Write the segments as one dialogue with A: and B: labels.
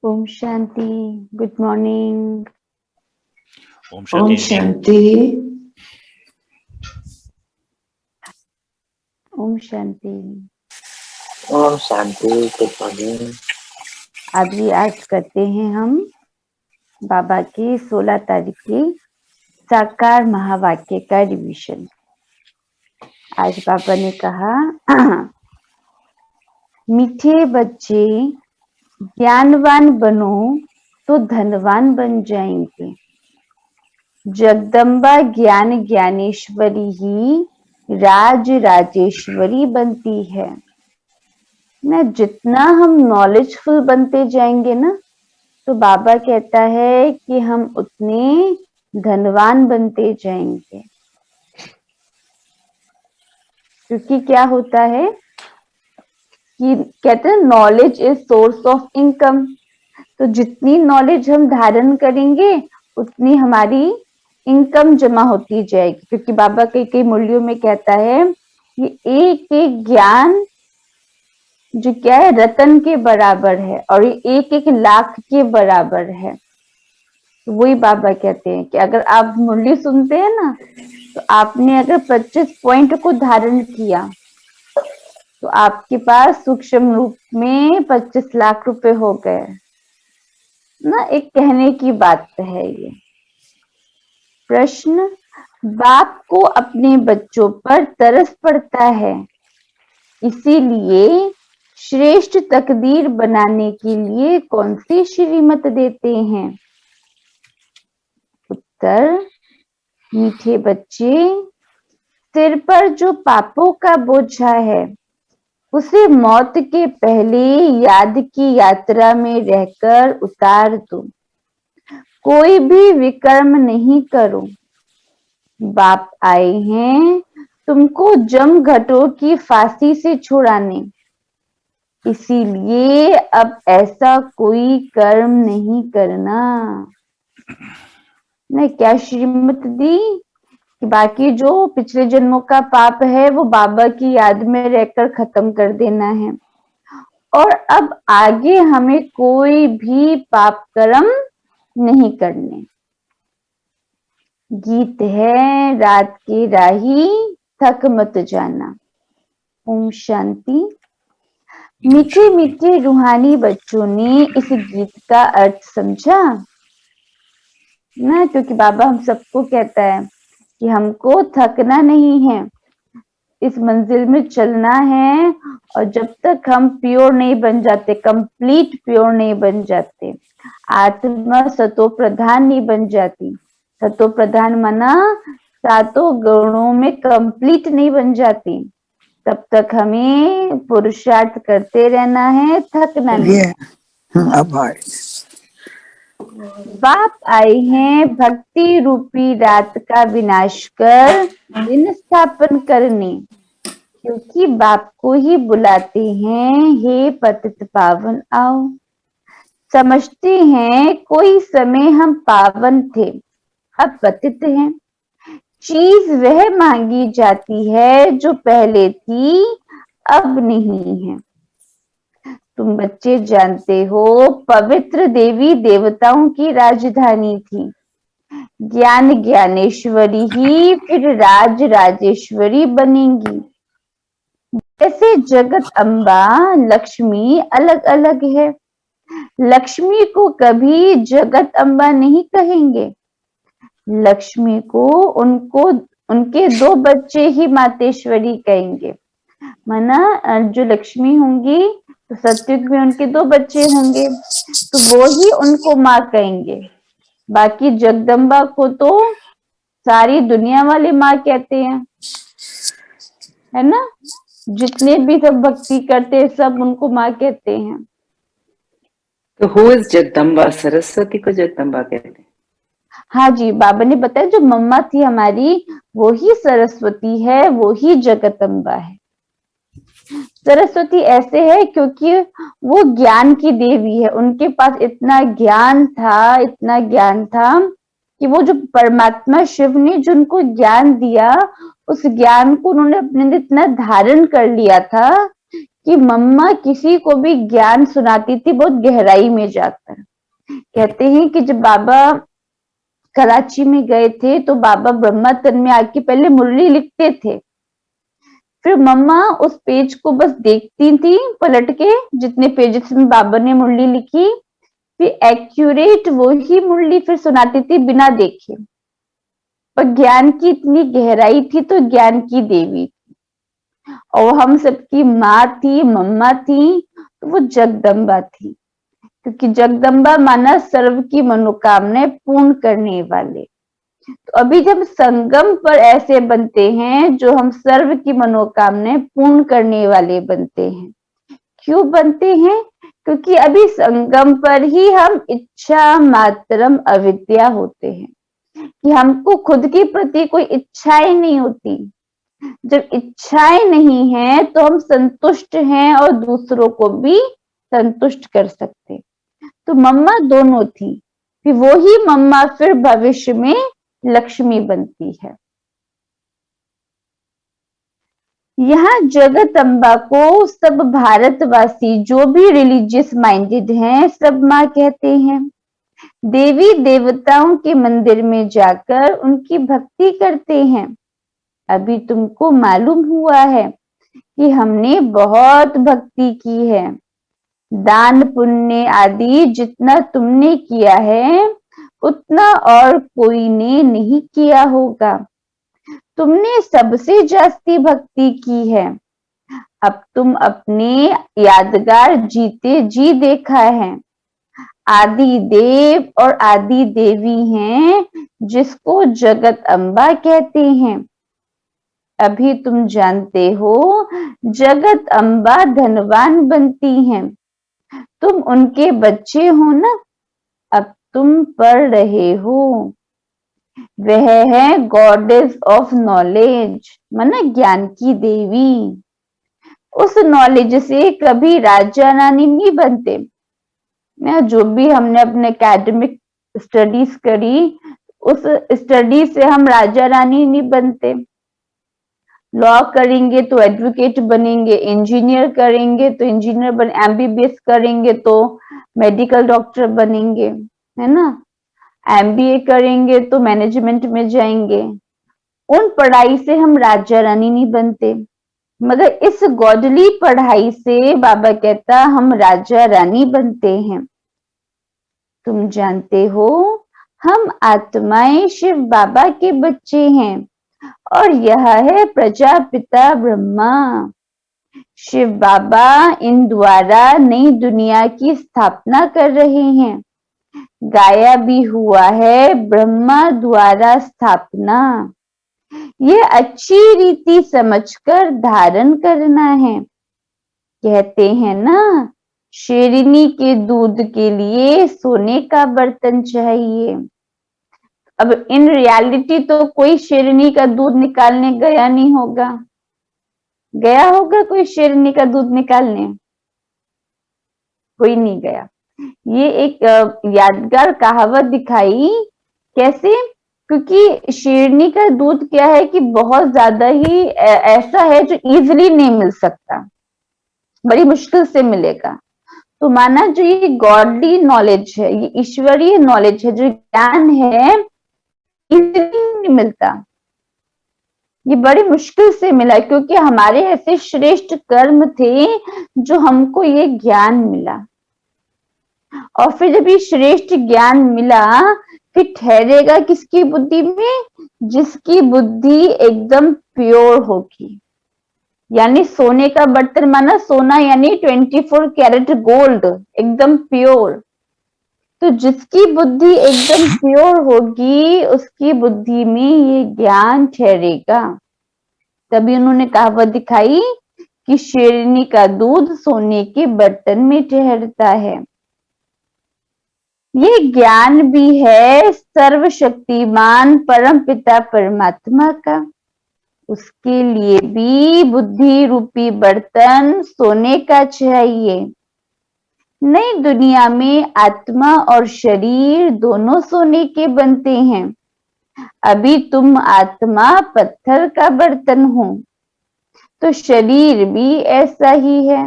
A: ओम शांति। Good morning.
B: ओम
C: ओम
B: शांति।
C: शांति।
A: ओम शांति।
C: ओम शांति। Good morning.
A: अभी आज करते हैं हम बाबा की 16 तारीख की साकार महावाक्य का रिवीजन। आज बाबा ने कहा मीठे बच्चे ज्ञानवान बनो तो धनवान बन जाएंगे। जगदम्बा ज्ञान ज्ञानेश्वरी ही राज राजेश्वरी बनती है ना। जितना हम नॉलेजफुल बनते जाएंगे ना, तो बाबा कहता है कि हम उतने धनवान बनते जाएंगे। क्योंकि क्या होता है कि कहते हैं knowledge is source of income. तो जितनी नॉलेज हम धारण करेंगे उतनी हमारी इनकम जमा होती जाएगी। क्योंकि बाबा कई कई मूल्यों में कहता है कि एक एक ज्ञान जो क्या है रतन के बराबर है और ये एक एक लाख के बराबर है। तो वही बाबा कहते हैं कि अगर आप मुरली सुनते हैं ना, तो आपने अगर 25 पॉइंट को धारण किया तो आपके पास सूक्ष्म रूप में 25 लाख रुपए हो गए ना। एक कहने की बात है ये। प्रश्न, बाप को अपने बच्चों पर तरस पड़ता है, इसीलिए श्रेष्ठ तकदीर बनाने के लिए कौन सी श्रीमत देते हैं? उत्तर, मीठे बच्चे, सिर पर जो पापों का बोझा है उसे मौत के पहले याद की यात्रा में रहकर उतार दो। कोई भी विकर्म नहीं करो। बाप आए हैं तुमको जम घटों की फांसी से छुड़ाने। इसीलिए अब ऐसा कोई कर्म नहीं करना। मैं क्या श्रीमत दी कि बाकी जो पिछले जन्मों का पाप है वो बाबा की याद में रहकर खत्म कर देना है, और अब आगे हमें कोई भी पाप कर्म नहीं करने। गीत है रात की राही थक मत जाना। ओम शांति। मीठे मीठे रूहानी बच्चों ने इस गीत का अर्थ समझा ना, क्योंकि बाबा हम सबको कहता है कि हमको थकना नहीं है, इस मंजिल में चलना है, और जब तक हम प्योर नहीं बन जाते, कंप्लीट प्योर नहीं बन जाते, आत्मा सतो प्रधान नहीं बन जाती, सतो प्रधान माना सातों गुणों में कंप्लीट नहीं बन जाती, तब तक हमें पुरुषार्थ करते रहना है, थकना नहीं।
D: अब आए
A: बाप आए हैं भक्ति रूपी रात का विनाश कर दिन स्थापन करने, क्योंकि बाप को ही बुलाते हैं, हे पतित पावन आओ। समझते हैं कोई समय हम पावन थे, अब पतित हैं। चीज वह मांगी जाती है जो पहले थी अब नहीं है। तुम बच्चे जानते हो पवित्र देवी देवताओं की राजधानी थी, ज्ञान ज्ञानेश्वरी ही फिर राज राजेश्वरी बनेंगी। जैसे जगत अम्बा लक्ष्मी अलग अलग है, लक्ष्मी को कभी जगत अम्बा नहीं कहेंगे, लक्ष्मी को उनके दो बच्चे ही मातेश्वरी कहेंगे। माना जो लक्ष्मी होंगी तो सतयुग में उनके दो बच्चे होंगे, तो वो ही उनको माँ कहेंगे। बाकी जगदम्बा को तो सारी दुनिया वाले माँ कहते हैं, है ना। जितने भी सब भक्ति करते हैं सब उनको माँ कहते हैं।
E: तो हु इज जगदम्बा? सरस्वती को जगदम्बा कहते हैं।
A: हाँ जी, बाबा ने बताया जो मम्मा थी हमारी वो ही सरस्वती है, वो ही जगदम्बा है। सरस्वती ऐसे है क्योंकि वो ज्ञान की देवी है, उनके पास इतना ज्ञान था, इतना ज्ञान था कि वो जो परमात्मा शिव ने जो उनको ज्ञान दिया, उस ज्ञान को उन्होंने अपने अंदर इतना धारण कर लिया था कि मम्मा किसी को भी ज्ञान सुनाती थी बहुत गहराई में जाकर। कहते हैं कि जब बाबा कराची में गए थे तो बाबा ब्रह्मा तन में आके पहले मुरली लिखते थे, फिर मम्मा उस पेज को बस देखती थी पलट के, जितने पेजेस में बाबा ने मुरली लिखी, फिर एक्यूरेट वो ही मुरली फिर सुनाती थी बिना देखे। पर ज्ञान की इतनी गहराई थी तो ज्ञान की देवी थी, और हम सबकी माँ थी, मम्मा थी, तो वो जगदम्बा थी, क्योंकि जगदम्बा माना सर्व की मनोकामनाएं पूर्ण करने वाले। तो अभी जब संगम पर ऐसे बनते हैं जो हम सर्व की मनोकामनाएं पूर्ण करने वाले बनते हैं। क्यों बनते हैं? क्योंकि अभी संगम पर ही हम इच्छा मात्रम अविद्या होते हैं, कि हमको खुद के प्रति कोई इच्छाएं नहीं होती। जब इच्छाएं नहीं है तो हम संतुष्ट हैं और दूसरों को भी संतुष्ट कर सकते। तो मम्मा दोनों थी, फिर वो ही मम्मा फिर भविष्य में लक्ष्मी बनती है। यहाँ जगत अम्बा को सब भारतवासी जो भी रिलीजियस माइंडेड हैं सब माँ कहते हैं। देवी देवताओं के मंदिर में जाकर उनकी भक्ति करते हैं। अभी तुमको मालूम हुआ है कि हमने बहुत भक्ति की है, दान पुण्य आदि जितना तुमने किया है उतना और कोई ने नहीं किया होगा। तुमने सबसे जास्ती भक्ति की है। अब तुम अपने यादगार जीते जी देखा है। आदि देव और आदि देवी हैं जिसको जगत अम्बा कहते हैं। अभी तुम जानते हो जगत अम्बा धनवान बनती हैं, तुम उनके बच्चे हो ना। अब तुम पढ़ रहे हो, वह है गॉडेस ऑफ नॉलेज, माना ज्ञान की देवी। उस नॉलेज से कभी राजा रानी नहीं बनते ना। जो भी हमने अपने एकेडमिक स्टडीज करी, उस स्टडी से हम राजा रानी नहीं बनते। लॉ करेंगे तो एडवोकेट बनेंगे, इंजीनियर करेंगे तो इंजीनियर बन, एमबीबीएस करेंगे तो मेडिकल डॉक्टर बनेंगे, है ना। एमबीए करेंगे तो मैनेजमेंट में जाएंगे। उन पढ़ाई से हम राजा रानी नहीं बनते, मगर इस गॉडली पढ़ाई से बाबा कहता हम राजा रानी बनते हैं। तुम जानते हो हम आत्माएं शिव बाबा के बच्चे हैं और यह है प्रजापिता ब्रह्मा। शिव बाबा इन द्वारा नई दुनिया की स्थापना कर रहे हैं। गाया भी हुआ है ब्रह्मा द्वारा स्थापना। ये अच्छी रीति समझकर धारण करना है। कहते हैं ना, शेरनी के दूध के लिए सोने का बर्तन चाहिए। अब इन रियलिटी तो कोई शेरनी का दूध निकालने गया नहीं होगा। गया होगा कोई शेरनी का दूध निकालने? कोई नहीं गया। ये एक यादगार कहावत दिखाई। कैसे? क्योंकि शेरनी का दूध क्या है कि बहुत ज्यादा ही ऐसा है जो इजीली नहीं मिल सकता, बड़ी मुश्किल से मिलेगा। तो माना जो ये गॉडली नॉलेज है, ये ईश्वरीय नॉलेज है, जो ज्ञान है, इजीली नहीं मिलता, ये बड़ी मुश्किल से मिला। क्योंकि हमारे ऐसे श्रेष्ठ कर्म थे जो हमको ये ज्ञान मिला। और फिर जब ये श्रेष्ठ ज्ञान मिला, फिर ठहरेगा किसकी बुद्धि में? जिसकी बुद्धि एकदम प्योर होगी। यानी सोने का बर्तन माना सोना, यानी 24 कैरेट गोल्ड, एकदम प्योर। तो जिसकी बुद्धि एकदम प्योर होगी, उसकी बुद्धि में ये ज्ञान ठहरेगा। तभी उन्होंने कहावत दिखाई कि शेरनी का दूध सोने के बर्तन में ठहरता है। ये ज्ञान भी है सर्वशक्तिमान परम पिता परमात्मा का। उसके लिए भी बुद्धि रूपी बर्तन सोने का चाहिए। नई दुनिया में आत्मा और शरीर दोनों सोने के बनते हैं। अभी तुम आत्मा पत्थर का बर्तन हो, तो शरीर भी ऐसा ही है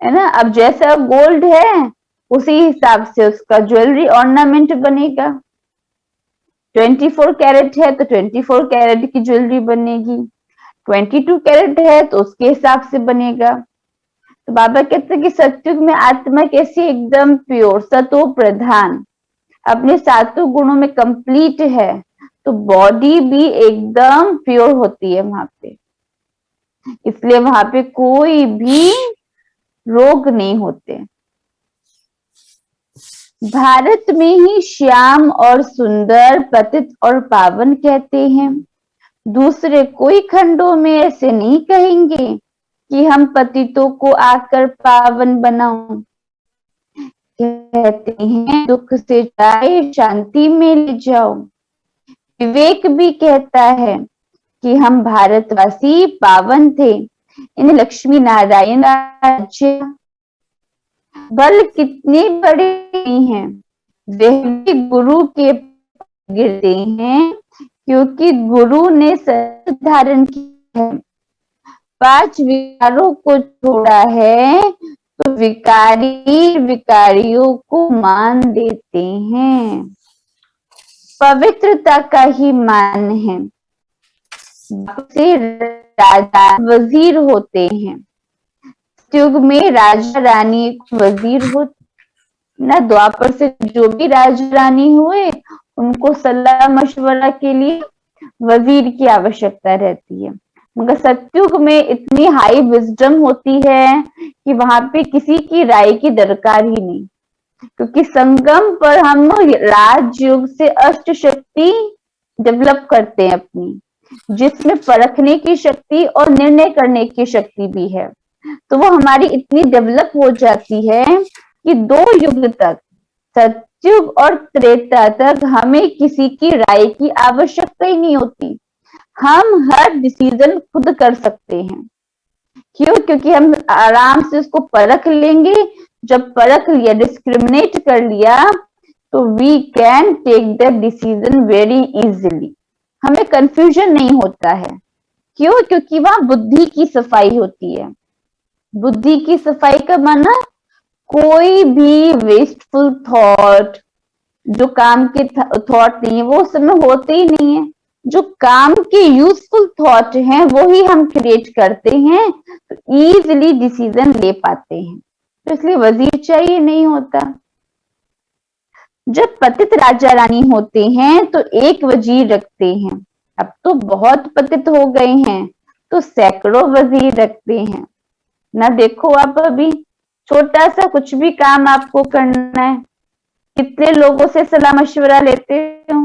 A: ना। अब जैसा गोल्ड है उसी हिसाब से उसका ज्वेलरी ऑर्नामेंट बनेगा। 24 कैरेट है तो 24 कैरेट की ज्वेलरी बनेगी, 22 कैरेट है तो उसके हिसाब से बनेगा। तो बाबा कहते हैं कि सत्युग में आत्मा कैसी? एकदम प्योर, सतो प्रधान, अपने सातों गुणों में कंप्लीट है। तो बॉडी भी एकदम प्योर होती है वहां पे, इसलिए वहां पे कोई भी रोग नहीं होते। भारत में ही श्याम और सुंदर, पतित और पावन कहते हैं। दूसरे कोई खंडों में ऐसे नहीं कहेंगे कि हम पतितों को आकर पावन बनाओ। कहते हैं दुख से जाए शांति में ले जाओ। विवेक भी कहता है कि हम भारतवासी पावन थे, इन लक्ष्मी नारायण राज्य बल कितने बड़े हैं, वह भी गुरु के गिरते हैं, क्योंकि गुरु ने सत्य धारण किया है। 5 विकारों को छोड़ा है तो विकारी विकारियों को मान देते हैं। पवित्रता का ही मान है। से राजा वजीर होते हैं। युग में राजा रानी वजीर हो ना। द्वापर से जो भी राजा रानी हुए उनको सलाह मशवरा के लिए वजीर की आवश्यकता रहती है। मगर सतयुग में इतनी हाई विजडम होती है कि वहां पे किसी की राय की दरकार ही नहीं, क्योंकि संगम पर हम राजयोग से अष्ट शक्ति डेवलप करते हैं अपनी, जिसमें परखने की शक्ति और निर्णय करने की शक्ति भी है। तो वो हमारी इतनी डेवलप हो जाती है कि 2 युग तक, सतयुग और त्रेता तक, हमें किसी की राय की आवश्यकता ही नहीं होती। हम हर डिसीजन खुद कर सकते हैं। क्यों? क्योंकि हम आराम से उसको परख लेंगे। जब परख लिया, डिस्क्रिमिनेट कर लिया, तो we can take the decision very easily. हमें कंफ्यूजन नहीं होता है। क्यों? क्योंकि वहां बुद्धि की सफाई होती है। बुद्धि की सफाई का माना, कोई भी वेस्टफुल थॉट, जो काम के थॉट नहीं है, वो उस समय होते ही नहीं है। जो काम के यूजफुल थॉट हैं वो ही हम क्रिएट करते हैं, तो इजीली डिसीजन ले पाते हैं। तो इसलिए वजीर चाहिए नहीं होता। जब पतित राजा रानी होते हैं तो एक वजीर रखते हैं। अब तो बहुत पतित हो गए हैं तो सैकड़ों वजीर रखते हैं ना। देखो आप अभी छोटा सा कुछ भी काम आपको करना है, कितने लोगों से सलाह मशवरा लेते हो,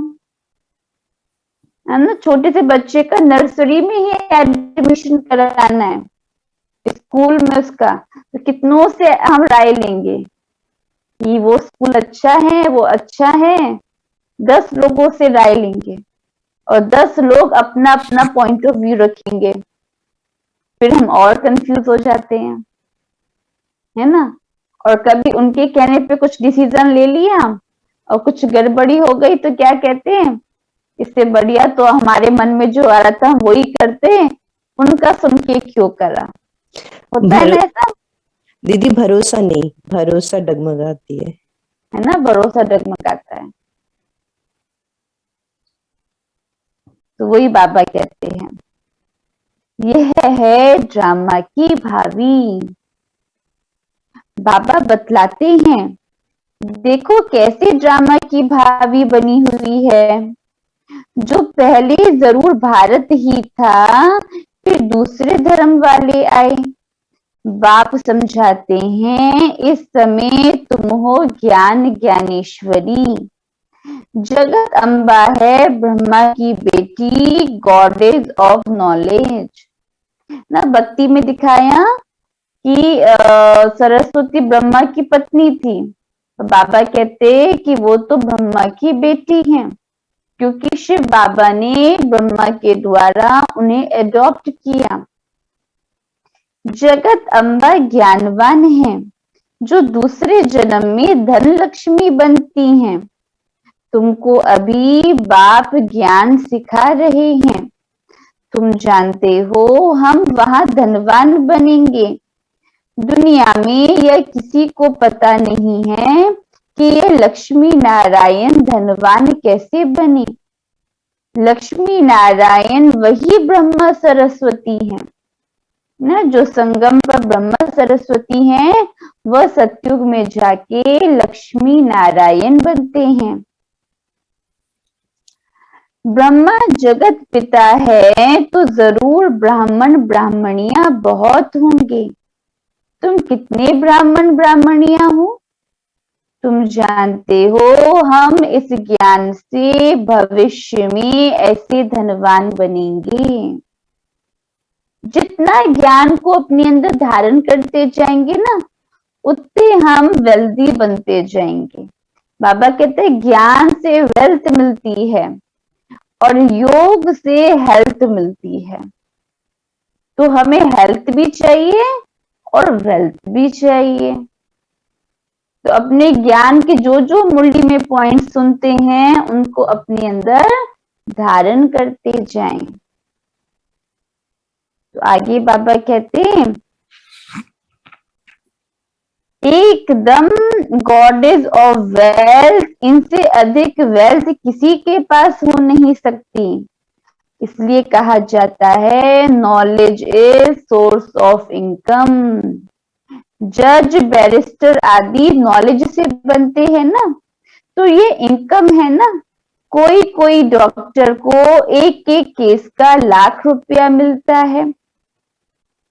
A: है ना। छोटे से बच्चे का नर्सरी में ही एडमिशन कराना है, स्कूल में उसका, तो कितनों से हम राय लेंगे कि वो स्कूल अच्छा है, वो अच्छा है। 10 लोगों से राय लेंगे और 10 लोग अपना अपना पॉइंट ऑफ व्यू रखेंगे, फिर हम और कंफ्यूज हो जाते हैं, है ना। और कभी उनके कहने पे कुछ डिसीजन ले लिया और कुछ गड़बड़ी हो गई तो क्या कहते हैं, इससे बढ़िया तो हमारे मन में जो आ रहा था हम वही करते, उनका सुन के क्यों करा। होता है ना ऐसा?
D: दीदी भरोसा नहीं, भरोसा डगमगाती
A: है ना, भरोसा डगमगाता है। तो वही बाबा कहते हैं, यह है ड्रामा की भावी। बाबा बतलाते हैं, देखो कैसे ड्रामा की भावी बनी हुई है। जो पहले जरूर भारत ही था, फिर दूसरे धर्म वाले आए। बाप समझाते हैं, इस समय तुम हो ज्ञान ज्ञानेश्वरी। जगत अम्बा है ब्रह्मा की बेटी, गॉडेस ऑफ नॉलेज। ना भक्ति में दिखाया कि सरस्वती ब्रह्मा की पत्नी थी, तो बाबा कहते कि वो तो ब्रह्मा की बेटी हैं, क्योंकि शिव बाबा ने ब्रह्मा के द्वारा उन्हें एडॉप्ट किया। जगत अम्बा ज्ञानवान है, जो दूसरे जन्म में धन लक्ष्मी बनती हैं। तुमको अभी बाप ज्ञान सिखा रहे हैं। तुम जानते हो हम वहां धनवान बनेंगे। दुनिया में यह किसी को पता नहीं है कि ये लक्ष्मी नारायण धनवान कैसे बने। लक्ष्मी नारायण वही ब्रह्मा सरस्वती हैं ना, जो संगम पर ब्रह्मा सरस्वती हैं, वह सतयुग में जाके लक्ष्मी नारायण बनते हैं। ब्रह्मा जगत पिता है तो जरूर ब्राह्मण ब्राह्मणियां बहुत होंगे। तुम कितने ब्राह्मण ब्राह्मणियां हो? तुम जानते हो हम इस ज्ञान से भविष्य में ऐसे धनवान बनेंगे। जितना ज्ञान को अपने अंदर धारण करते जाएंगे ना, उतने हम वेल्दी बनते जाएंगे। बाबा कहते हैं ज्ञान से वेल्थ मिलती है और योग से हेल्थ मिलती है। तो हमें हेल्थ भी चाहिए और वेल्थ भी चाहिए। तो अपने ज्ञान के जो जो मुरली में पॉइंट सुनते हैं, उनको अपने अंदर धारण करते जाएं। तो आगे बाबा कहते हैं, एकदम गॉडेस ऑफ वेल्थ, इनसे अधिक वेल्थ किसी के पास हो नहीं सकती। इसलिए कहा जाता है knowledge is source of income. जज बैरिस्टर आदि नॉलेज से बनते हैं ना, तो ये इनकम है ना। कोई कोई डॉक्टर को एक एक केस का लाख रुपया मिलता है।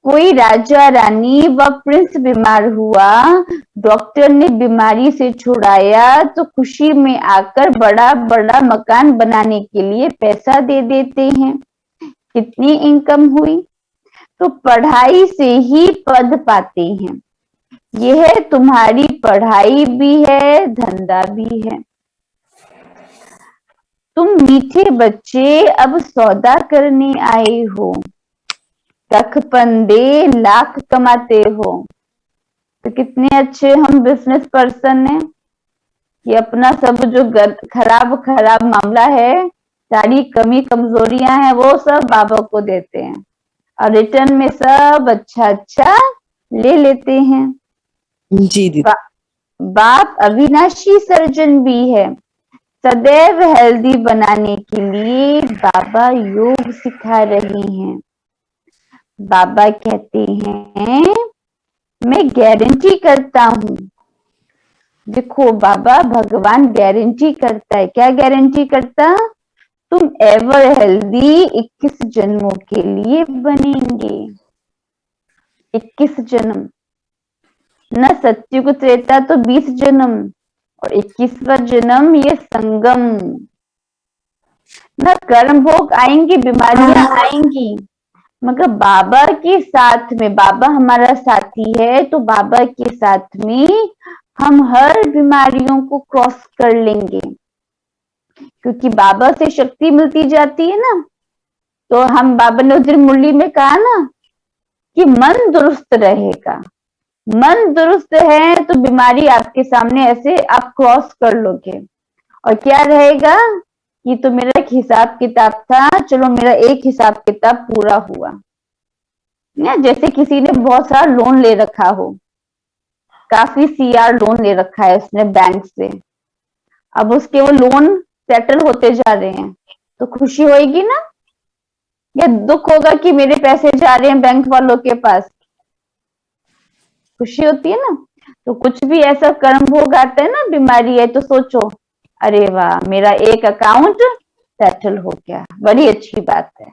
A: कोई राजा रानी व प्रिंस बीमार हुआ, डॉक्टर ने बीमारी से छुड़ाया तो खुशी में आकर बड़ा बड़ा मकान बनाने के लिए पैसा दे देते हैं। कितनी इनकम हुई? तो पढ़ाई से ही पद पाते हैं। यह तुम्हारी पढ़ाई भी है, धंधा भी है। तुम मीठे बच्चे अब सौदा करने आए हो। कख पंदे लाख कमाते हो। तो कितने अच्छे हम बिजनेस पर्सन हैं कि अपना सब जो खराब खराब मामला है, सारी कमी कमजोरियां हैं, वो सब बाबा को देते हैं और रिटर्न में सब अच्छा अच्छा ले लेते हैं।
D: जी दीदी।
A: बाप अविनाशी सर्जन भी है। सदैव हेल्दी बनाने के लिए बाबा योग सिखा रहे हैं। बाबा कहते हैं मैं गारंटी करता हूं। देखो बाबा भगवान गारंटी करता है। क्या गारंटी करता? तुम एवर हेल्दी 21 जन्मों के लिए बनेंगे। 21 जन्म, न सत्युग त्रेता तो 20 जन्म और 21वां जन्म ये संगम। न कर्म भोग आएंगी, बीमारियां आएंगी, मगर बाबा के साथ में, बाबा हमारा साथी है तो बाबा के साथ में हम हर बीमारियों को क्रॉस कर लेंगे, क्योंकि बाबा से शक्ति मिलती जाती है ना। तो हम बाबा ने उस दिन मुरली में कहा ना कि मन दुरुस्त रहेगा। मन दुरुस्त है तो बीमारी आपके सामने ऐसे आप क्रॉस कर लोगे। और क्या रहेगा? ये तो मेरा एक हिसाब किताब था, चलो मेरा एक हिसाब किताब पूरा हुआ। जैसे किसी ने बहुत सारा लोन ले रखा हो, काफी सीआर लोन ले रखा है उसने बैंक से, अब उसके वो लोन सेटल होते जा रहे हैं, तो खुशी होएगी ना, या दुख होगा कि मेरे पैसे जा रहे हैं बैंक वालों के पास? खुशी होती है ना। तो कुछ भी ऐसा कर्म भोग आता है ना, बीमारी है, तो सोचो अरे वाह मेरा एक अकाउंट सेटल हो गया, बड़ी अच्छी बात है।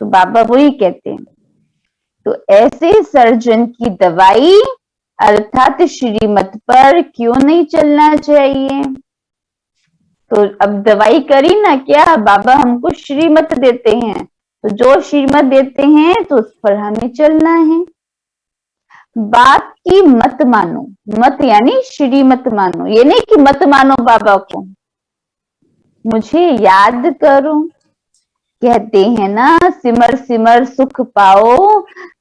A: तो बाबा वही कहते हैं। तो ऐसे सर्जन की दवाई अर्थात श्रीमत पर क्यों नहीं चलना चाहिए? तो अब दवाई करी ना क्या, बाबा हमको श्रीमत देते हैं, तो जो श्रीमत देते हैं तो उस पर हमें चलना है। बाप की मत मानो, मत यानी श्रीमत मानो, ये नहीं कि मत मानो बाबा को, मुझे याद करो। कहते हैं ना सिमर सिमर सुख पाओ,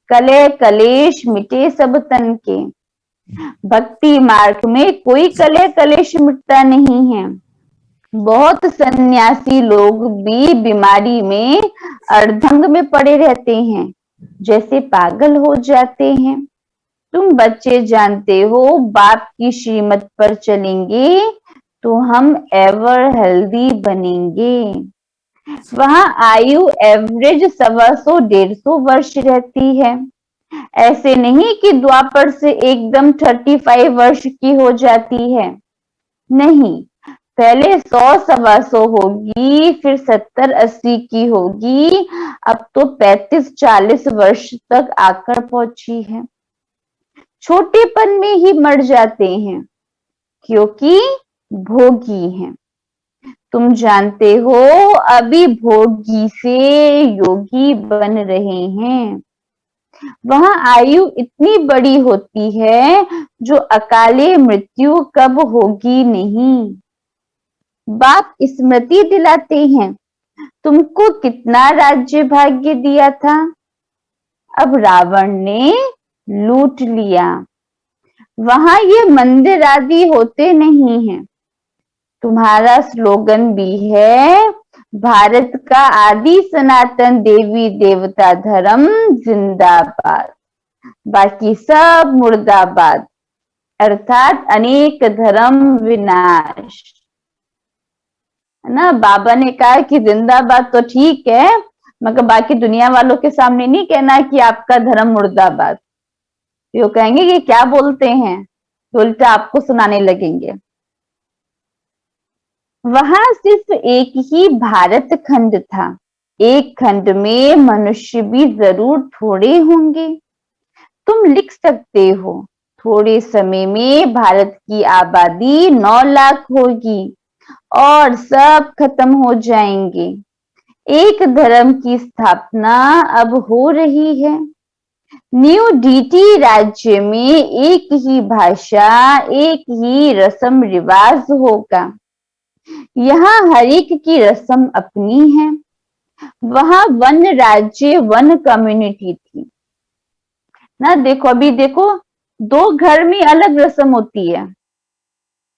A: कले कलेश मिटे सब तन के। भक्ति मार्ग में कोई कले कलेश मिटता नहीं है। बहुत सन्यासी लोग भी बीमारी में अर्धंग में पड़े रहते हैं, जैसे पागल हो जाते हैं। तुम बच्चे जानते हो बाप की श्रीमत पर चलेंगे तो हम एवर हेल्दी बनेंगे। वहां आयु एवरेज 125-150 वर्ष रहती है। ऐसे नहीं कि द्वापर से एकदम 35 वर्ष की हो जाती है, नहीं, पहले 100-125 होगी, फिर 70-80 की होगी, अब तो 35-40 वर्ष तक आकर पहुंची है। छोटेपन में ही मर जाते हैं क्योंकि भोगी हैं। तुम जानते हो अभी भोगी से योगी बन रहे हैं। वहां आयु इतनी बड़ी होती है जो अकाले मृत्यु कब होगी नहीं। बाप स्मृति दिलाते हैं, तुमको कितना राज्य भाग्य दिया था, अब रावण ने लूट लिया। वहां ये मंदिर आदि होते नहीं हैं। तुम्हारा स्लोगन भी है, भारत का आदि सनातन देवी देवता धर्म जिंदाबाद, बाकी सब मुर्दाबाद, अर्थात अनेक धर्म विनाश। है ना, बाबा ने कहा कि जिंदाबाद तो ठीक है, मगर बाकी दुनिया वालों के सामने नहीं कहना कि आपका धर्म मुर्दाबाद। वो कहेंगे कि क्या बोलते हैं, तो उल्टा आपको सुनाने लगेंगे। वहां सिर्फ एक ही भारत खंड था। एक खंड में मनुष्य भी जरूर थोड़े होंगे। तुम लिख सकते हो थोड़े समय में भारत की आबादी 9 लाख होगी और सब खत्म हो जाएंगे। एक धर्म की स्थापना अब हो रही है। न्यू डीटी राज्य में एक ही भाषा, एक ही रस्म रिवाज होगा। यहाँ हर एक की रस्म अपनी है। वहां वन राज्य वन कम्युनिटी थी ना। देखो अभी देखो, दो घर में अलग रस्म होती है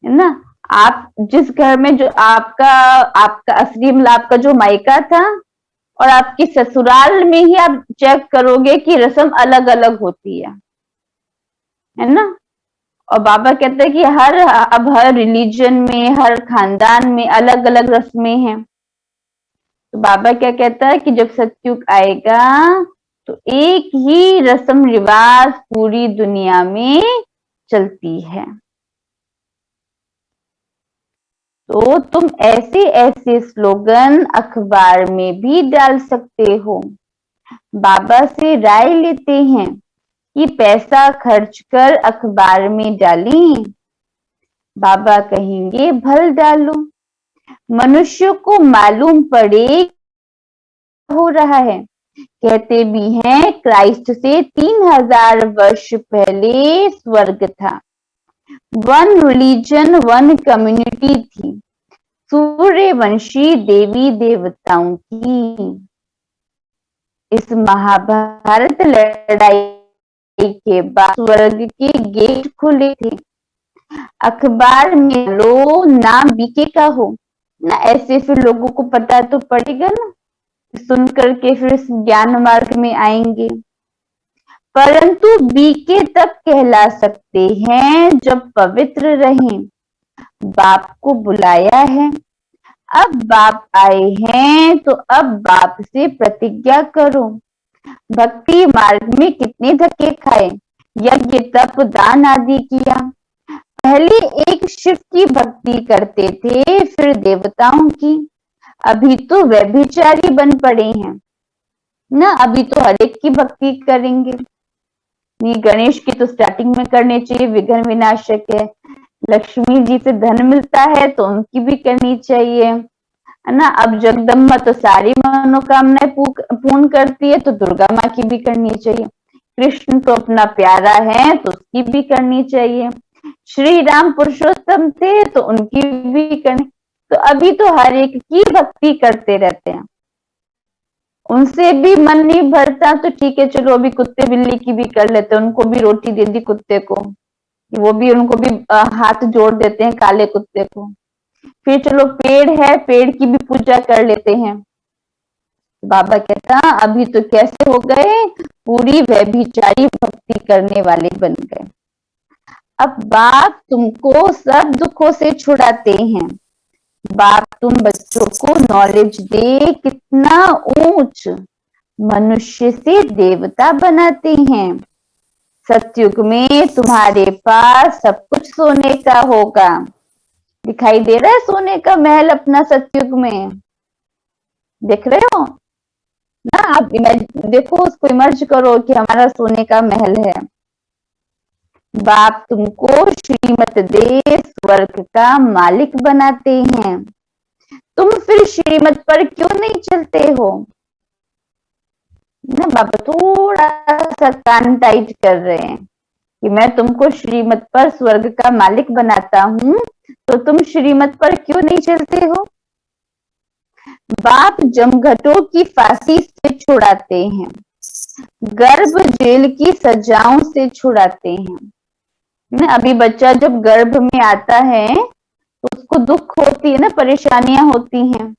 A: ना। आप जिस घर में जो आपका आपका असली मतलब आपका जो मायका था और आपके ससुराल में ही आप चेक करोगे कि रस्म अलग अलग होती है ना। और बाबा कहते हैं कि हर रिलीजन में, हर खानदान में अलग अलग रस्में हैं। तो बाबा क्या कहता है कि जब सतयुग आएगा तो एक ही रस्म रिवाज पूरी दुनिया में चलती है। तो तुम ऐसे ऐसे स्लोगन अखबार में भी डाल सकते हो। बाबा से राय लेते हैं कि पैसा खर्च कर अखबार में डालें। बाबा कहेंगे भल डालो। मनुष्य को मालूम पड़े हो रहा है। कहते भी हैं क्राइस्ट से 3000 वर्ष पहले स्वर्ग था। वन रिलीजन वन कम्युनिटी थी, सूर्यवंशी देवी देवताओं की। इस महाभारत लड़ाई के बाद स्वर्ग के गेट खुले थे। अखबार में लो नाम बीके का हो ना, ऐसे फिर लोगों को पता तो पड़ेगा ना, सुन करके फिर इस ज्ञान मार्ग में आएंगे। परंतु बीके तब कहला सकते हैं जब पवित्र रहें। बाप को बुलाया है, अब बाप आए हैं तो अब बाप से प्रतिज्ञा करो। भक्ति मार्ग में कितने धक्के खाए, यज्ञ तप दान आदि किया। पहले एक शिव की भक्ति करते थे, फिर देवताओं की। अभी तो व्यभिचारी बन पड़े हैं ना, अभी तो हर एक की भक्ति करेंगे। ये गणेश की तो स्टार्टिंग में करनी चाहिए, विघ्न विनाशक है। लक्ष्मी जी से धन मिलता है तो उनकी भी करनी चाहिए, है ना। अब जगदम्बा तो सारी मनोकामनाएं पूर्ण करती है तो दुर्गा माँ की भी करनी चाहिए। कृष्ण तो अपना प्यारा है तो उसकी भी करनी चाहिए। श्री राम पुरुषोत्तम थे तो उनकी भी करनी। तो अभी तो हर एक की भक्ति करते रहते हैं, उनसे भी मन नहीं भरता तो ठीक है चलो अभी कुत्ते बिल्ली की भी कर लेते हैं। उनको भी रोटी दे दी कुत्ते को, वो भी उनको भी हाथ जोड़ देते हैं काले कुत्ते को। फिर चलो पेड़ है, पेड़ की भी पूजा कर लेते हैं। बाबा कहता अभी तो कैसे हो गए, पूरी व्यभिचारी भक्ति करने वाले बन गए। अब बाप तुमको सब दुखों से छुड़ाते हैं। बाप तुम बच्चों को नॉलेज दे, कितना ऊंच मनुष्य से देवता बनाते हैं। सतयुग में तुम्हारे पास सब कुछ सोने का होगा। दिखाई दे रहा है सोने का महल अपना सतयुग में, देख रहे हो ना आप। देखो उसको इमर्ज करो कि हमारा सोने का महल है। बाप तुमको श्रीमत दे स्वर्ग का मालिक बनाते हैं। तुम फिर श्रीमत पर क्यों नहीं चलते हो ना। बाबा थोड़ा सा कान टाइट कर रहे हैं कि मैं तुमको श्रीमत पर स्वर्ग का मालिक बनाता हूं तो तुम श्रीमत पर क्यों नहीं चलते हो। बाप जमघटों की फांसी से छुड़ाते हैं, गर्भ जेल की सजाओं से छुड़ाते हैं ना। अभी बच्चा जब गर्भ में आता है तो उसको दुख होती है ना, परेशानियां होती हैं।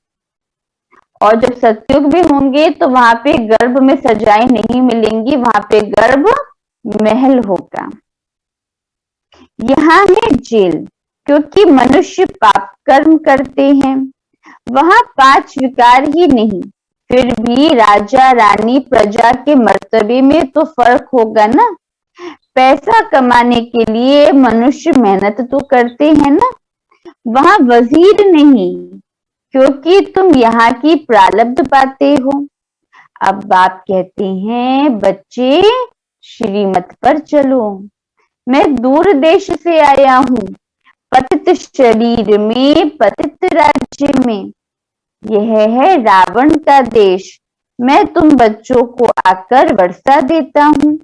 A: और जब सतयुग भी होंगे तो वहां पे गर्भ में सजाएं नहीं मिलेंगी, वहां पे गर्भ महल होगा। यहाँ है जेल क्योंकि मनुष्य पाप कर्म करते हैं। वहां 5 विकार ही नहीं, फिर भी राजा रानी प्रजा के मर्तबे में तो फर्क होगा ना। पैसा कमाने के लिए मनुष्य मेहनत तो करते हैं ना। वहां वजीर नहीं क्योंकि तुम यहाँ की प्रारब्ध पाते हो। अब बाप कहते हैं बच्चे श्रीमत पर चलो। मैं दूर देश से आया हूँ, पतित शरीर में पतित राज्य में। यह है रावण का देश, मैं तुम बच्चों को आकर वर्षा देता हूँ।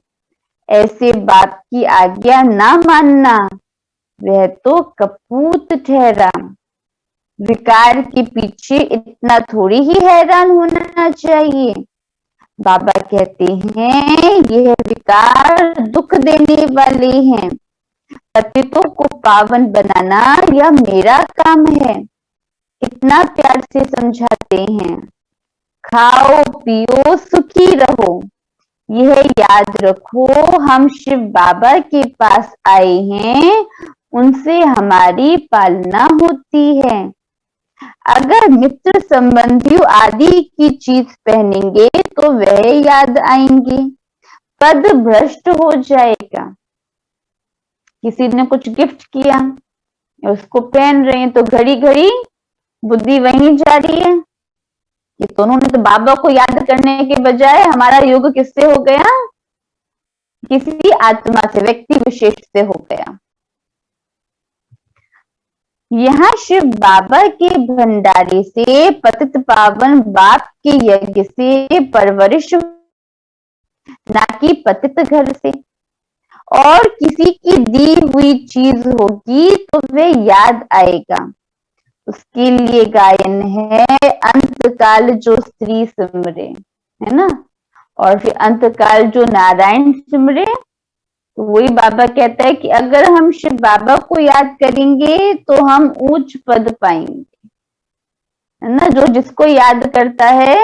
A: ऐसे बाप की आज्ञा ना मानना, वह तो कपूत ठहरा। विकार के पीछे इतना थोड़ी ही हैरान होना चाहिए। बाबा कहते हैं यह विकार दुख देने वाले हैं, पतितों को पावन बनाना यह मेरा काम है। इतना प्यार से समझाते हैं। खाओ पियो सुखी रहो, यह याद रखो हम शिव बाबा के पास आए हैं, उनसे हमारी पालना होती है। अगर मित्र संबंधियों आदि की चीज पहनेंगे तो वह याद आएंगे, पद भ्रष्ट हो जाएगा। किसी ने कुछ गिफ्ट किया, उसको पहन रहे हैं तो घड़ी घड़ी बुद्धि वहीं जा रही है कि तो उन्होंने तो बाबा को याद करने के बजाय हमारा युग किससे हो गया, किसी आत्मा से, व्यक्ति विशेष से हो गया। यहाँ शिव बाबा के भंडारे से, पतित पावन बाप के यज्ञ से परवरिश, ना कि पतित घर से। और किसी की दी हुई चीज होगी तो वे याद आएगा। उसके लिए गायन है अंतकाल जो स्त्री सिमरे, है ना, और फिर अंतकाल जो नारायण सिमरे। तो वही बाबा कहता है कि अगर हम शिव बाबा को याद करेंगे तो हम ऊंच पद पाएंगे, है ना। जो जिसको याद करता है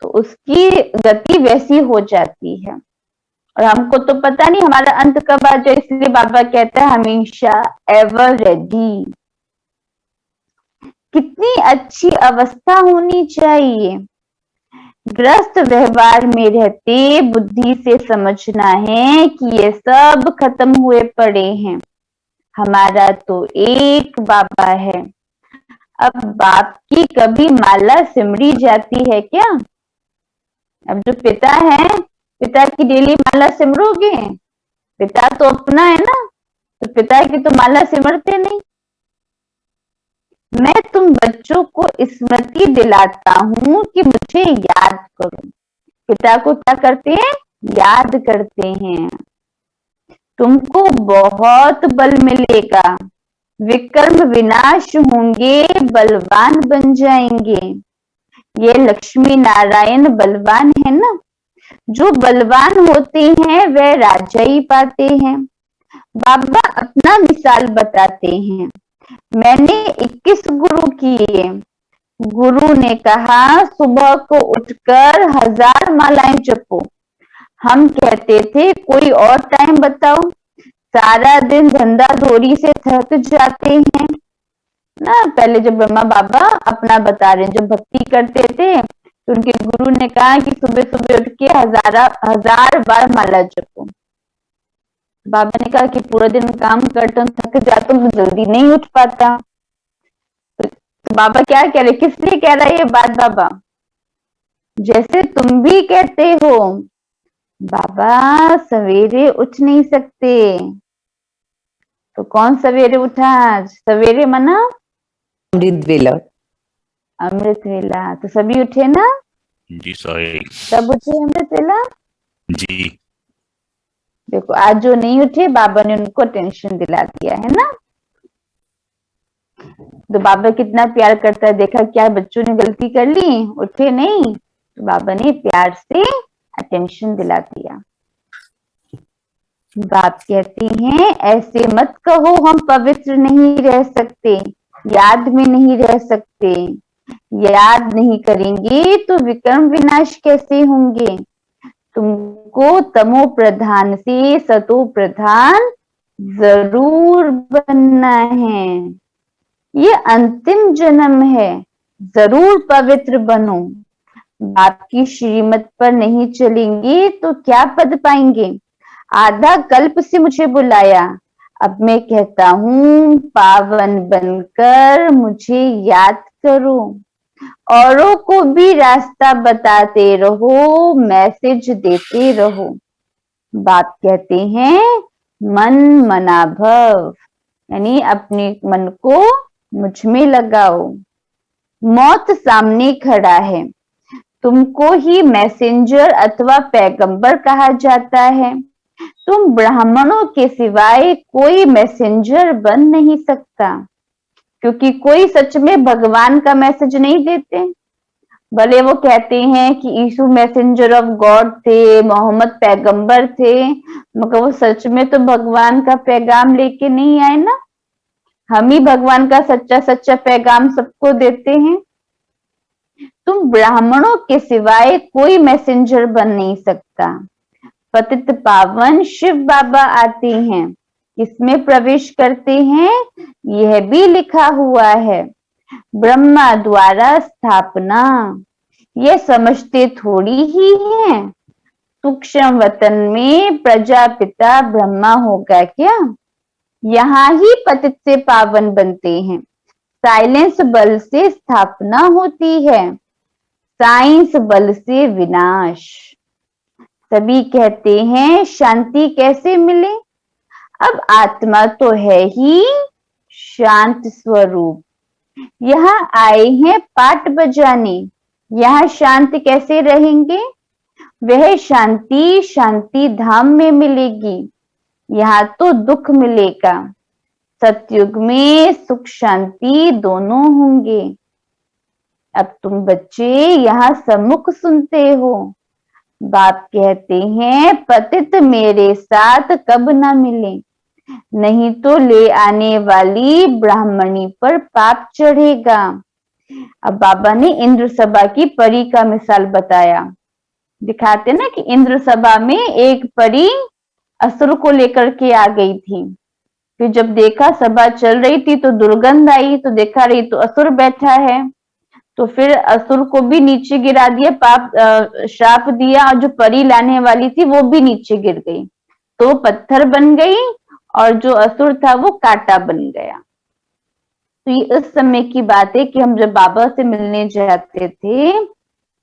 A: तो उसकी गति वैसी हो जाती है। और हमको तो पता नहीं हमारा अंत कब आ जाए, इसलिए बाबा कहता है हमेशा एवर रेडी। कितनी अच्छी अवस्था होनी चाहिए। ग्रस्त व्यवहार में रहते बुद्धि से समझना है कि ये सब खत्म हुए पड़े हैं, हमारा तो एक बाबा है। अब बाप की कभी माला सिमरी जाती है क्या? अब जो पिता है, पिता की डेली माला सिमरोगे? पिता तो अपना है ना, तो पिता की तो माला सिमरते नहीं। मैं तुम बच्चों को स्मृति दिलाता हूं कि मुझे याद करो। पिता को क्या करते हैं? याद करते हैं। तुमको बहुत बल मिलेगा, विकर्म विनाश होंगे, बलवान बन जाएंगे। ये लक्ष्मी नारायण बलवान है ना। जो बलवान होते हैं वह राजा ही पाते हैं। बाबा अपना मिसाल बताते हैं। मैंने 21 गुरु किए। गुरु ने कहा सुबह को उठकर 1000 मालाएं जपो। हम कहते थे कोई और टाइम बताओ, सारा दिन धंधा धोरी से थक जाते हैं ना। पहले जब ब्रह्मा बाबा अपना बता रहे हैं, जब भक्ति करते थे तो उनके गुरु ने कहा कि सुबह सुबह उठ के 1000 बार माला जपो। बाबा ने कहा कि पूरा दिन काम करता हूँ, थक जाता हूँ, तो जल्दी नहीं उठ पाता। तो बाबा क्या कह रहे, किस लिए कह रहा है ये बात बाबा? जैसे तुम भी कहते हो बाबा सवेरे उठ नहीं सकते, तो कौन सवेरे उठा आज? सवेरे मना
D: अमृत वेला।
A: अमृत वेला, तो सभी उठे ना?
B: जी साईं।
A: सब उठे अमृत वेला?
B: जी।
A: देखो आज जो नहीं उठे बाबा ने उनको टेंशन दिला दिया है ना। तो बाबा कितना प्यार करता है, देखा क्या बच्चों ने गलती कर ली, उठे नहीं, तो बाबा ने प्यार से अटेंशन दिला दिया। बाप कहते हैं ऐसे मत कहो हम पवित्र नहीं रह सकते, याद में नहीं रह सकते। याद नहीं करेंगे तो विक्रम विनाश कैसे होंगे? तुमको तमो प्रधान से सतो प्रधान जरूर बनना है। ये अंतिम जन्म है, जरूर पवित्र बनो। बाप की श्रीमत पर नहीं चलेंगे तो क्या पद पाएंगे? आधा कल्प से मुझे बुलाया, अब मैं कहता हूँ पावन बनकर मुझे याद करो। औरों को भी रास्ता बताते रहो, मैसेज देते रहो। बाप कहते हैं मन मना भव, यानी अपने मन को मुझ में लगाओ। मौत सामने खड़ा है, तुमको ही मैसेंजर अथवा पैगंबर कहा जाता है। तुम ब्राह्मणों के सिवाय कोई मैसेंजर बन नहीं सकता। क्योंकि कोई सच में भगवान का मैसेज नहीं देते। भले वो कहते हैं कि यीशु मैसेंजर ऑफ गॉड थे, मोहम्मद पैगंबर थे, मगर वो सच में तो भगवान का पैगाम लेके नहीं आए ना। हम ही भगवान का सच्चा सच्चा पैगाम सबको देते हैं। तुम ब्राह्मणों के सिवाय कोई मैसेंजर बन नहीं सकता। पतित पावन शिव बाबा आते हैं, किसमें प्रवेश करते हैं यह भी लिखा हुआ है, ब्रह्मा द्वारा स्थापना। ये समझते थोड़ी ही हैं। सूक्ष्म वतन में प्रजापिता ब्रह्मा होगा क्या? यहाँ ही पतित से पावन बनते हैं। साइलेंस बल से स्थापना होती है, साइंस बल से विनाश। सभी कहते हैं शांति कैसे मिले? अब आत्मा तो है ही शांत स्वरूप। यहाँ आए हैं पाठ बजाने, यहाँ शांत कैसे रहेंगे? वह शांति शांति धाम में मिलेगी, यहाँ तो दुख मिलेगा। सतयुग में सुख शांति दोनों होंगे। अब तुम बच्चे यहाँ सम्मुख सुनते हो। बाप कहते हैं पतित मेरे साथ कब ना मिले, नहीं तो ले आने वाली ब्राह्मणी पर पाप चढ़ेगा। अब बाबा ने इंद्र सभा की परी का मिसाल बताया। दिखाते ना कि इंद्र सभा में एक परी असुर को लेकर के आ गई थी। फिर जब देखा सभा चल रही थी तो दुर्गंध आई, तो देखा रही तो असुर बैठा है, तो फिर असुर को भी नीचे गिरा दिया, पाप श्राप दिया, और जो परी लाने वाली थी वो भी नीचे गिर गई, तो पत्थर बन गई और जो असुर था वो कांटा बन गया। तो ये उस समय की बात है कि हम जब बाबा से मिलने जाते थे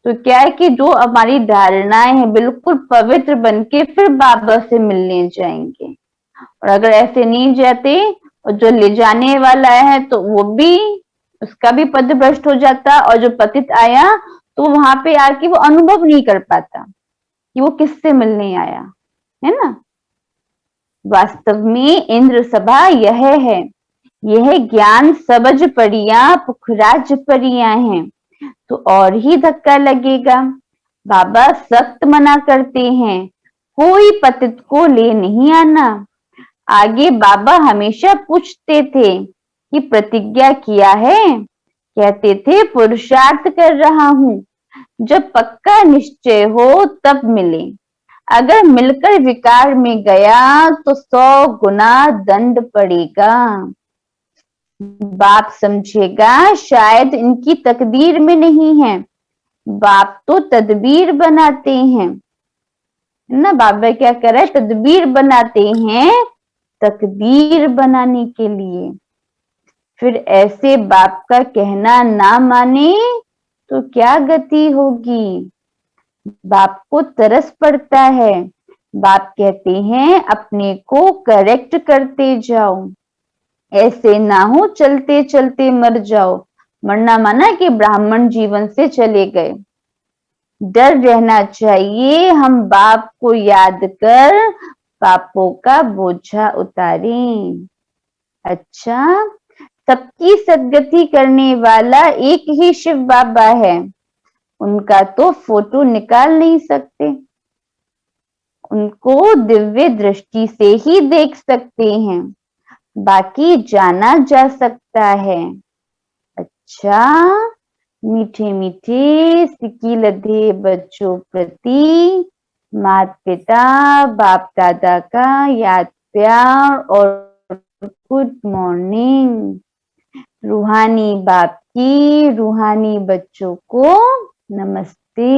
A: तो क्या है कि जो हमारी धारणाएं हैं बिल्कुल पवित्र बनके फिर बाबा से मिलने जाएंगे। और अगर ऐसे नहीं जाते और जो ले जाने वाला है तो वो भी, उसका भी पद भ्रष्ट हो जाता, और जो पतित आया तो वहां पे आके वो अनुभव नहीं कर पाता कि वो किससे मिलने आया, है ना। वास्तव में इंद्र सभा यह है, यह ज्ञान सबज परियां पुखराज परियां हैं, तो और ही धक्का लगेगा। बाबा सख्त मना करते हैं, कोई पतित को ले नहीं आना। आगे बाबा हमेशा पूछते थे कि प्रतिज्ञा किया है? कहते थे पुरुषार्थ कर रहा हूं, जब पक्का निश्चय हो तब मिले। अगर मिलकर विकार में गया तो 100 गुना दंड पड़ेगा। बाप समझेगा शायद इनकी तकदीर में नहीं है, बाप तो तदबीर बनाते हैं ना। बाबा क्या कर रहे हैं? तदबीर बनाते हैं तकदीर बनाने के लिए। फिर ऐसे बाप का कहना ना माने तो क्या गति होगी? बाप को तरस पड़ता है। बाप कहते हैं अपने को करेक्ट करते जाओ, ऐसे ना हो चलते चलते मर जाओ। मरना माना कि ब्राह्मण जीवन से चले गए। डर रहना चाहिए हम बाप को याद कर पापों का बोझा उतारें। अच्छा, सबकी सदगति करने वाला एक ही शिव बाबा है, उनका तो फोटो निकाल नहीं सकते, उनको दिव्य दृष्टि से ही देख सकते हैं, बाकी जाना जा सकता है। अच्छा, मीठे मीठे सिक्की लधे बच्चों प्रति माता पिता बाप दादा का याद प्यार और गुड मॉर्निंग। रूहानी बाप की रूहानी बच्चों को नमस्ते।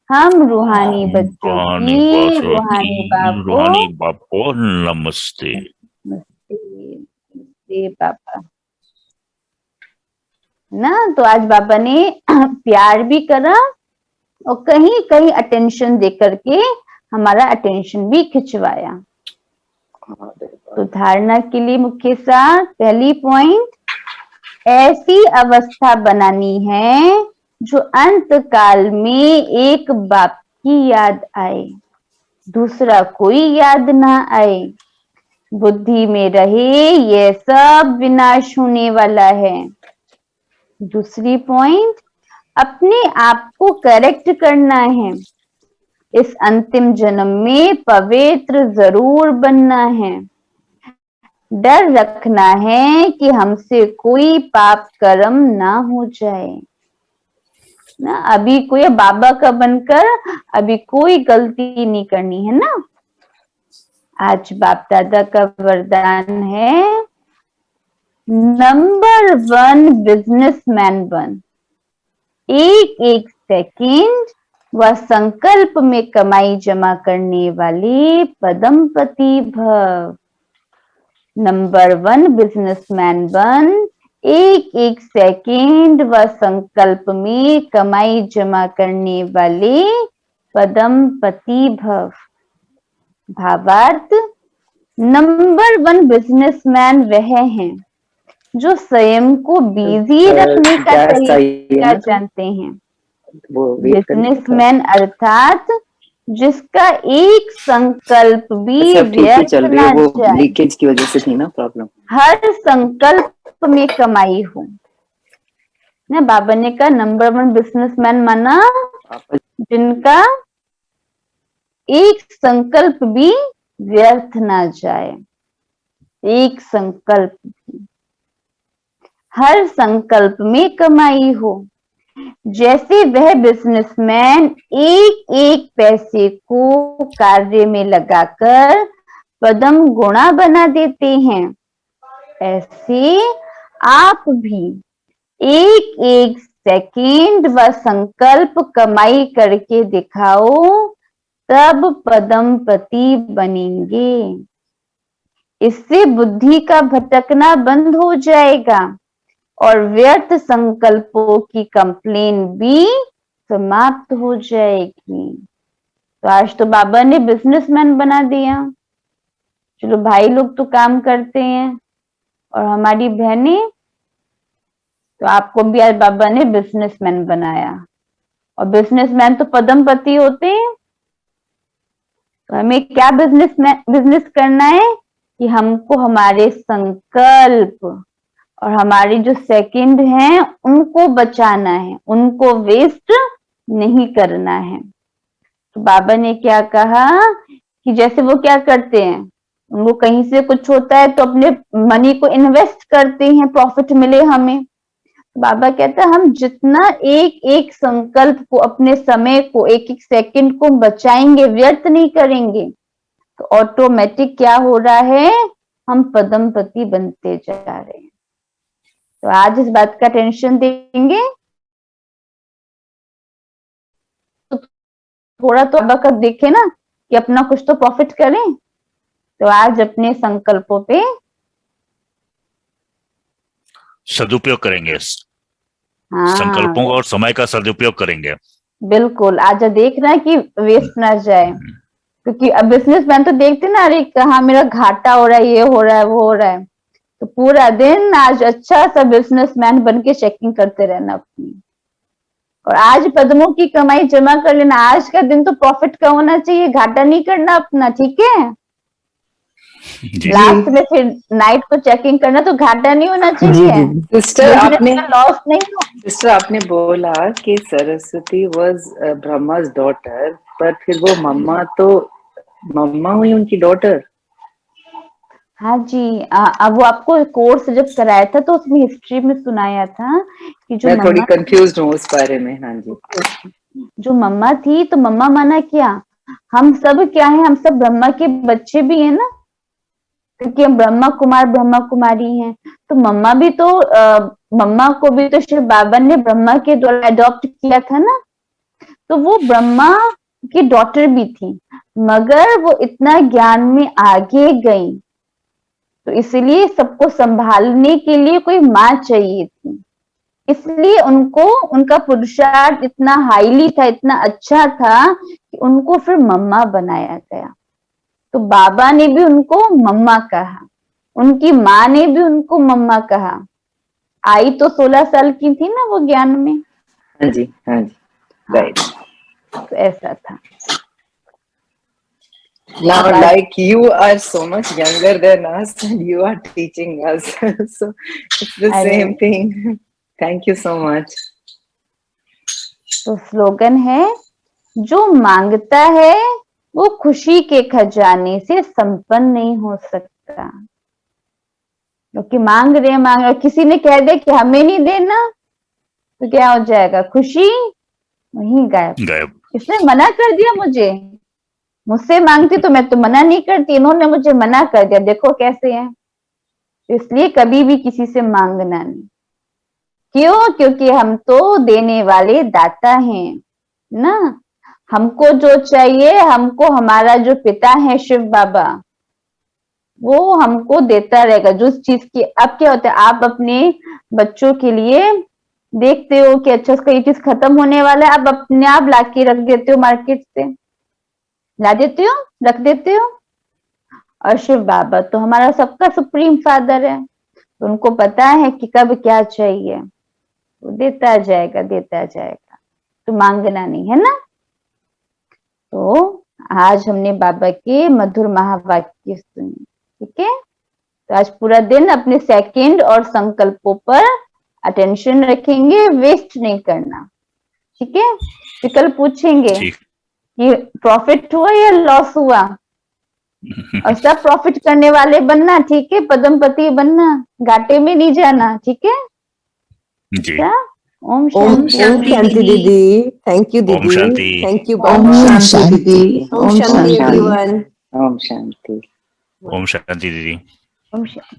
A: हम रूहानी बच्चों की रूहानी बाप को
B: नमस्ते।
A: नमस्ते पापा ना। तो आज बाबा ने प्यार भी करा और कहीं कहीं अटेंशन दे करके हमारा अटेंशन भी खिंचवाया। तो धारणा के लिए मुख्य साथ पहली पॉइंट, ऐसी अवस्था बनानी है जो अंत काल में एक बाप की याद आए, दूसरा कोई याद ना आए। बुद्धि में रहे ये सब विनाश होने वाला है। दूसरी पॉइंट, अपने आप को करेक्ट करना है। इस अंतिम जन्म में पवित्र जरूर बनना है। डर रखना है कि हमसे कोई पाप कर्म ना हो जाए ना। अभी कोई बाबा का बनकर अभी कोई गलती नहीं करनी है ना। आज बाप दादा का वरदान है, नंबर 1 बिजनेसमैन बन। एक एक सेकंड व संकल्प में कमाई जमा करने वाले पदमपति भव। नंबर 1 बिजनेसमैन बन, एक एक सेकंड व संकल्प में कमाई जमा करने वाले पदमपति भव। भावार्थ, नंबर 1 बिजनेसमैन वह हैं जो स्वयं को बिजी रखने का
E: गैस चाहिए
A: तरीका
E: ना,
A: जानते हैं।
E: वो वेट करने का।
A: बिजनेसमैन अर्थात जिसका एक संकल्प भी
E: अच्छा ठीक ही
A: व्यर्थ
E: चल रही
A: ना
E: है, वो
A: जाए,
E: लीकेज की वजह से थी ना प्रॉब्लम।
A: हर संकल्प में कमाई हो ना। बाबा ने कहा नंबर 1 बिजनेसमैन माना जिनका एक संकल्प भी व्यर्थ ना जाए। एक संकल्प भी, हर संकल्प में कमाई हो। जैसे वह बिजनेसमैन एक एक पैसे को कार्य में लगाकर पदम गुणा बना देते हैं, ऐसे आप भी एक एक सेकंड व संकल्प कमाई करके दिखाओ, तब पदमपति बनेंगे। इससे बुद्धि का भटकना बंद हो जाएगा और व्यर्थ संकल्पों की कंप्लेन भी समाप्त हो जाएगी। तो आज तो बाबा ने बिजनेसमैन बना दिया। चलो भाई लोग तो काम करते हैं और हमारी बहनें, तो आपको भी आज बाबा ने बिजनेसमैन बनाया। और बिजनेसमैन तो पदमपति होते हैं। तो हमें क्या बिजनेस करना है कि हमको हमारे संकल्प और हमारे जो सेकंड हैं उनको बचाना है, उनको वेस्ट नहीं करना है। तो बाबा ने क्या कहा कि जैसे वो क्या करते हैं, उनको कहीं से कुछ होता है तो अपने मनी को इन्वेस्ट करते हैं, प्रॉफिट मिले हमें। बाबा कहता है हम जितना एक एक संकल्प को, अपने समय को, एक एक सेकंड को बचाएंगे, व्यर्थ नहीं करेंगे, तो ऑटोमेटिक क्या हो रहा है, हम पदमपति बनते जा रहे हैं। तो आज इस बात का टेंशन देंगे तो थोड़ा तो बाबा का देखे ना कि अपना कुछ तो प्रॉफिट करें। तो आज अपने संकल्पों पे
B: सदुपयोग करेंगे,
A: हाँ
B: संकल्पों का और समय का सदुपयोग करेंगे।
A: बिल्कुल, आज देख रहा है कि वेस्ट ना जाए। क्योंकि अब बिजनेसमैन तो देखते ना, अरे कहाँ मेरा घाटा हो रहा है, ये हो रहा है, वो हो रहा है। तो पूरा दिन आज अच्छा सा बिजनेसमैन बन के चेकिंग करते रहना अपनी, और आज पद्मों की कमाई जमा कर लेना। आज का दिन तो प्रॉफिट का होना चाहिए, घाटा नहीं करना अपना, ठीक है।
B: जी
A: लास्ट में फिर नाइट को चेकिंग करना, तो घाटा नहीं होना चाहिए,
E: सिस्टर आपने
A: लॉस नहीं हो।
E: सिस्टर आपने बोला कि सरस्वती वाज ब्रह्मा's डॉटर, पर फिर वो मम्मा हुई उनकी डॉटर।
A: हाँ जी, अब वो आपको कोर्स जब कराया था तो उसमें हिस्ट्री में सुनाया था कि जो
E: मैं थोड़ी
A: मम्मा,
E: कंफ्यूज हूँ उस बारे में। हाँ जी,
A: जो मम्मा थी, तो मम्मा माना क्या, हम सब क्या है, हम सब ब्रह्मा के बच्चे भी है ना, क्योंकि हम ब्रह्मा कुमार ब्रह्मा कुमारी हैं। तो मम्मा भी तो मम्मा को भी तो शिव बाबा ने ब्रह्मा के द्वारा अडॉप्ट किया था ना। तो वो ब्रह्मा की डॉटर भी थी, मगर वो इतना ज्ञान में आगे गई, तो इसलिए सबको संभालने के लिए कोई माँ चाहिए थी। इसलिए उनको, उनका पुरुषार्थ इतना हाईली था, इतना अच्छा था कि उनको फिर मम्मा बनाया गया। तो बाबा ने भी उनको मम्मा कहा, उनकी माँ ने भी उनको मम्मा कहा। आई तो 16 साल की थी ना वो ज्ञान में।
E: हाँ जी, हाँ जी,
A: हाँ,
E: राइट।
A: तो ऐसा था।
E: Now,
A: अब आज
E: like you are so much younger than us, and you are teaching us. So it's the
A: अरे
E: same thing. Thank you so much.
A: तो स्लोगन है, जो मांगता है वो खुशी के खजाने से संपन्न नहीं हो सकता। क्योंकि मांग रहे किसी ने कह दे कि हमें नहीं देना तो क्या हो जाएगा, खुशी वहीं गायब।
B: गायब।
A: इसने मना कर दिया मुझसे मांगती तो मैं तो मना नहीं करती, इन्होंने मुझे मना कर दिया, देखो कैसे है। इसलिए कभी भी किसी से मांगना नहीं। क्यों? क्योंकि हम तो देने वाले दाता हैं ना। हमको जो चाहिए, हमको हमारा जो पिता है शिव बाबा, वो हमको देता रहेगा जो चीज की। अब क्या होता है, आप अपने बच्चों के लिए देखते हो कि अच्छा इसका ये चीज खत्म होने वाला है, आप अपने आप लाके रख देते हो, मार्केट से ला देते हो, रख देते हो। और शिव बाबा तो हमारा सबका सुप्रीम फादर है, तो उनको पता है कि कब क्या चाहिए, वो देता जाएगा देता जाएगा। तो मांगना नहीं है ना। तो आज हमने बाबा के मधुर महावाक्य सुने, ठीक है। तो आज पूरा दिन अपने सेकंड और संकल्पों पर अटेंशन रखेंगे, वेस्ट नहीं करना, ठीक है। फिर कल पूछेंगे
B: ठीक।
A: कि प्रॉफिट हुआ या लॉस हुआ, और सब प्रॉफिट करने वाले बनना, ठीक है। पद्मपति बनना, घाटे में नहीं जाना, ठीक है।
B: जी।
A: अच्छा, ओम
D: ओम
A: शांति।
D: शांति दीदी, थैंक यू
B: ओम
D: दीदी,
B: शांति।
D: थैंक यू
C: ओम
D: बाबा।
C: शांति दीदी।
D: ओम शांति
E: शांति।
D: Everyone.
E: Om Shanti.
B: Om Shanti दीदी।
A: ओम शांति।